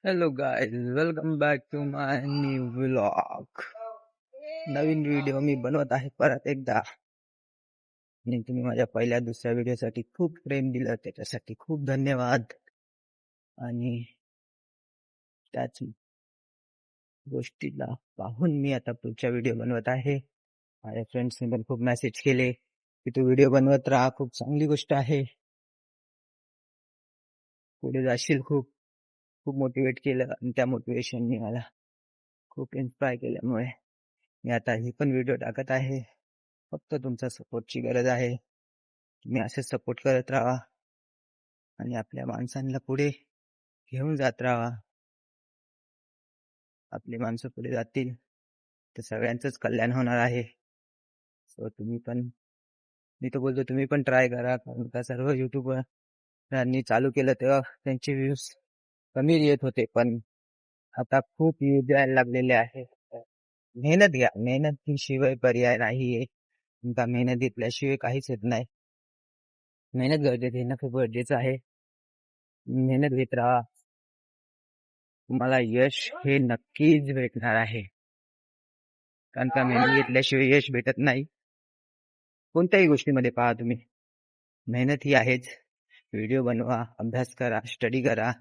Hello guys, welcome back to my new vlog. नवीन video मी बनवत आहे परत एकदा. आणि तुम्ही माझ्या पहिल्या दुसऱ्या व्हिडिओसाठी खूप प्रेम दिलं, त्याच्यासाठी खूप धन्यवाद. आणि त्याच गोष्टीला पाहून मी आता पुढचा व्हिडिओ बनवत आहे. माझ्या फ्रेंड्सने पण खूप मेसेज केले की तू व्हिडिओ बनवत राहा, खूप चांगली गोष्ट आहे, पुढे जाशील. खूप खूप मोटिवेट केलं आणि त्या मोटिवेशनने मला खूप इन्स्पायर केल्यामुळे मी आता ही पण व्हिडिओ टाकत आहे. फक्त तुमचा सपोर्टची गरज आहे. तुम्ही असेच सपोर्ट करत राहा आणि आपल्या माणसांना पुढे घेऊन जात राहा. आपली माणसं पुढे जातील तर सगळ्यांचंच कल्याण होणार आहे. सो तुम्ही पण, मी तर बोलतो तुम्ही पण ट्राय करा. कारण का सर्व युट्यूबरांनी चालू केलं तेव्हा त्यांचे व्ह्यूज कमी येत होते, पण आता खूप व्ह्यूज यायला लागलेले आहे. मेहनत घ्या, मेहनत शिवाय पर्याय नाहीये. तुमचा मेहनत घेतल्याशिवाय काहीच येत नाही. मेहनत गरजेची आहे ना, खूप गरजेचं आहे. मेहनत घेत राहा, तुम्हाला यश हे नक्कीच भेटणार आहे. कारण का मेहनत घेतल्याशिवाय यश भेटत नाही. कोणत्याही गोष्टीमध्ये पहा तुम्ही, मेहनत ही आहेच. व्हिडिओ बनवा, अभ्यास करा, स्टडी करा,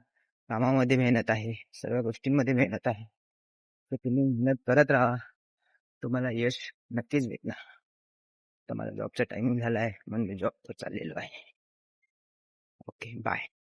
कामामध्ये मेहनत आहे, सर्व गोष्टींमध्ये मेहनत आहे. तर तुम्ही मेहनत करत राहा, तुम्हाला यश नक्कीच भेटणार. तर माझा जॉबचा टायमिंग झाला आहे म्हणून मी जॉबवर चाललेलो आहे. Okay, bye.